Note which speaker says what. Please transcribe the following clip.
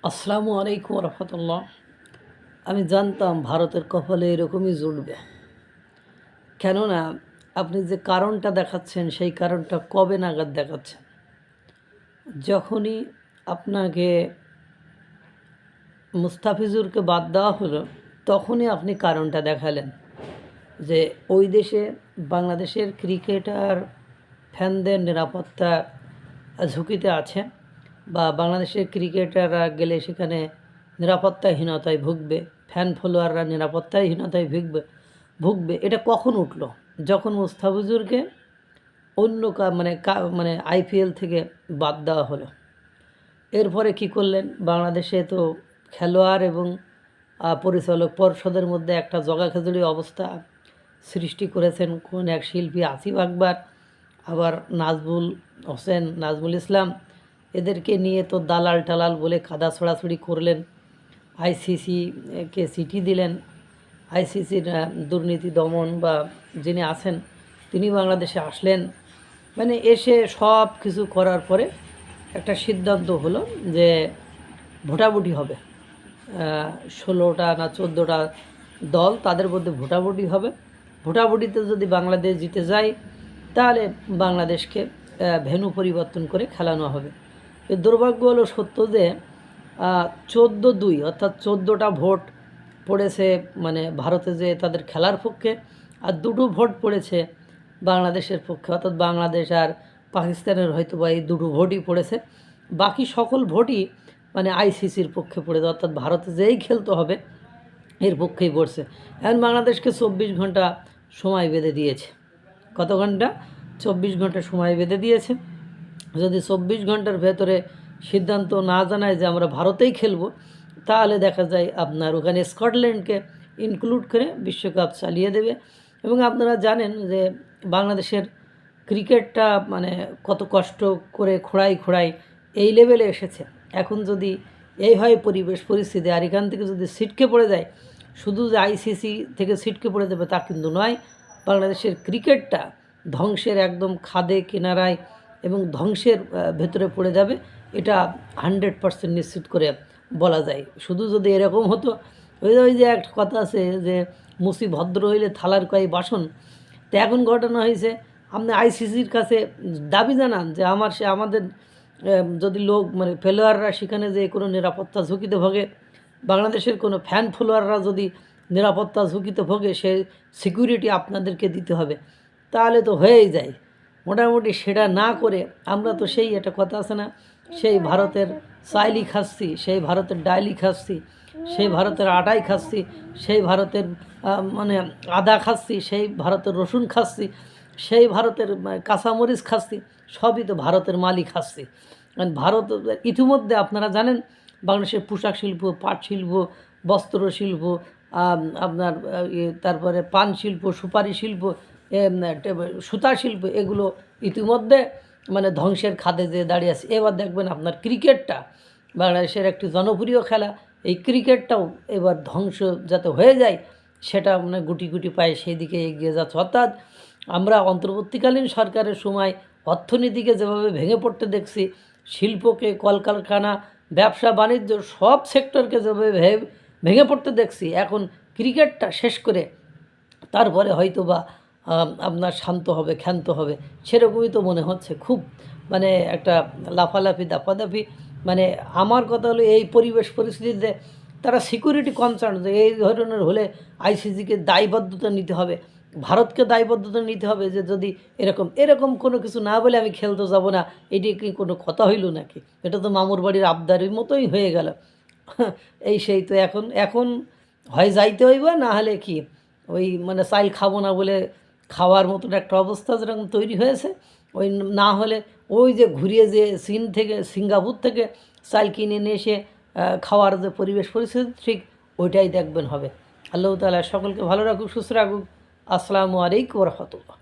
Speaker 1: আসসালামু আলাইকুম রহমতুল্লাহ। আমি জানতাম ভারতের কপালে এরকমই জুটবে, কেননা আপনি যে কারণটা দেখাচ্ছেন সেই কারণটা কবে নাগাদ দেখাচ্ছেন? যখনই আপনাকে মুস্তাফিজুরকে বাদ দেওয়া হলো তখনই আপনি কারণটা দেখালেন যে ওই দেশে বাংলাদেশের ক্রিকেটার ফ্যানদের নিরাপত্তা ঝুঁকিতে আছে, বা বাংলাদেশের ক্রিকেটাররা গেলে সেখানে নিরাপত্তাহীনতায় ভুগবে, ফ্যান ফলোয়াররা নিরাপত্তাহীনতায় ভুগবে। এটা কখন উঠল? যখন মুস্তাফিজুরকে অন্য মানে আইপিএল থেকে বাদ দেওয়া হলো। এরপরে কি করলেন? বাংলাদেশে তো খেলোয়াড় এবং পরিচালক পর্ষদের মধ্যে একটা জগাখিচুড়ি অবস্থা সৃষ্টি করেছেন কোন এক শিল্পী আসিফ আকবর, আবার নাজমুল ইসলাম, এদেরকে নিয়ে তো দালাল টালাল বলে কাদা ছড়াছড়ি করলেন। আইসিসিকে চিঠি দিলেন। আইসিসির দুর্নীতি দমন বা যিনি আছেন তিনি বাংলাদেশে আসলেন, মানে এসে সব কিছু করার পরে একটা সিদ্ধান্ত হলো যে ভোটাভুটি হবে। 16টা না 14টা দল, তাদের মধ্যে ভোটাভুটি হবে। ভোটাভুটিতে যদি বাংলাদেশ জিতে যায় তাহলে বাংলাদেশকে ভেন্যু পরিবর্তন করে খেলানো হবে। এর দুর্ভাগ্য হলো সত্য যে 14-2 অর্থাৎ 14টা ভোট পড়েছে মানে ভারতে যে তাদের খেলার পক্ষে, আর 2টো ভোট পড়েছে বাংলাদেশের পক্ষে, অর্থাৎ বাংলাদেশ আর পাকিস্তানের হয়তো বা এই 2টো ভোটই পড়েছে। বাকি সকল ভোটই মানে আইসিসির পক্ষে পড়েছে, অর্থাৎ ভারতে যেই খেলতে হবে এর পক্ষেই পড়ছে। এখন বাংলাদেশকে 24 ঘন্টা সময় বেঁধে দিয়েছে। কত ঘন্টা? 24 ঘন্টা সময় বেঁধে দিয়েছে। যদি 24 ঘন্টার ভেতরে সিদ্ধান্ত না জানায় যে আমরা ভারতেই খেলব, তাহলে দেখা যায় আপনার ওখানে স্কটল্যান্ডকে ইনক্লুড করে বিশ্বকাপ চালিয়ে দেবে। এবং আপনারা জানেন যে বাংলাদেশের ক্রিকেটটা মানে কত কষ্ট করে খোঁড়াই এই লেভেলে এসেছে। এখন যদি এই হয় পরিবেশ পরিস্থিতি, আর এখান থেকে যদি ছিটকে পড়ে যায়, শুধু যে আইসিসি থেকে ছিটকে পড়ে যাবে তা কিন্তু নয়, বাংলাদেশের ক্রিকেটটা ধ্বংসের একদম খাদে কিনারায় এবং ধ্বংসের ভেতরে পড়ে যাবে, এটা 100% নিশ্চিত করে বলা যায়। শুধু যদি এরকম হতো, ওই যে একটা কথা আছে যে মুসি ভদ্র হইলে থালার কয় বাসন। তো এখন ঘটনা হয়েছে, আপনি আইসিসির কাছে দাবি জানান যে আমাদের যদি লোক মানে ফলোয়াররা সেখানে যে কোনো নিরাপত্তা ঝুঁকিতে ভোগে, বাংলাদেশের কোনো ফ্যান ফলোয়াররা যদি নিরাপত্তা ঝুঁকিতে ভোগে, সে সিকিউরিটি আপনাদেরকে দিতে হবে, তাহলে তো হয়েই যায়। মোটামুটি সেটা না করে আমরা তো সেই একটা কথা আছে না, সেই ভারতের চাইলি খাচ্ছি, সেই ভারতের ডাইলি খাচ্ছি, সেই ভারতের আটাই খাচ্ছি, সেই ভারতের মানে আদা খাচ্ছি, সেই ভারতের রসুন খাচ্ছি, সেই ভারতের কাঁচামরিচ খাচ্ছি, সবই তো ভারতের মালই খাচ্ছি। ভারত ইতিমধ্যে আপনারা জানেন বাংলাদেশের পোশাক শিল্প, পাট শিল্প, বস্ত্র শিল্প, আপনার তারপরে পান শিল্প, সুপারি শিল্প, সুতা শিল্প, এগুলো ইতিমধ্যে মানে ধ্বংসের খাদে যে দাঁড়িয়ে আছে। এবার দেখবেন আপনার ক্রিকেটটা, বাংলাদেশের একটি জনপ্রিয় খেলা, এই ক্রিকেটটাও এবার ধ্বংস যাতে হয়ে যায় সেটা মানে গুটি গুটি পায়ে সেই দিকে এগিয়ে যাচ্ছে। অর্থাৎ আমরা অন্তর্বর্তীকালীন সরকারের সময় অর্থনীতিকে যেভাবে ভেঙে পড়তে দেখছি, শিল্পকে, কলকারখানা, ব্যবসা বাণিজ্য সব সেক্টরকে যেভাবে ভেঙে পড়তে দেখছি, এখন ক্রিকেটটা শেষ করে তারপরে হয়তো বা আপনার শান্ত হবে, ক্ষান্ত হবে, সেরকমই তো মনে হচ্ছে। খুব মানে একটা লাফালাফি দাপাদাপি, মানে আমার কথা হলো এই পরিবেশ পরিস্থিতিতে তারা সিকিউরিটি কনসার্ন যে এই ধরনের হলে আইসিসিকে দায়বদ্ধতা নিতে হবে, ভারতকে দায়বদ্ধতা নিতে হবে যে যদি এরকম কোনো কিছু না বলে আমি খেলতে যাব না, এটি কি কোনো কথা হইল নাকি? এটা তো মামুর বাড়ির আবদারির মতোই হয়ে গেল। এই সেই তো এখন হয় যাইতে হইব, না হলে কি ওই মানে চাইল খাবো না বলে খাওয়ার মতন একটা অবস্থা যেরকম তৈরি হয়েছে, ওই না হলে ওই যে ঘুরিয়ে যে সিঙ্গাপুর থেকে চাল কিনে নিয়ে এসে খাওয়ার যে পরিবেশ পরিস্থিতি ঠিক ওইটাই দেখবেন হবে। আল্লাহ তাআলা সকলকে ভালো রাখুক, সুস্থ রাখুক। আসসালামু আলাইকুম ওয়া রাহমাতুল্লাহ।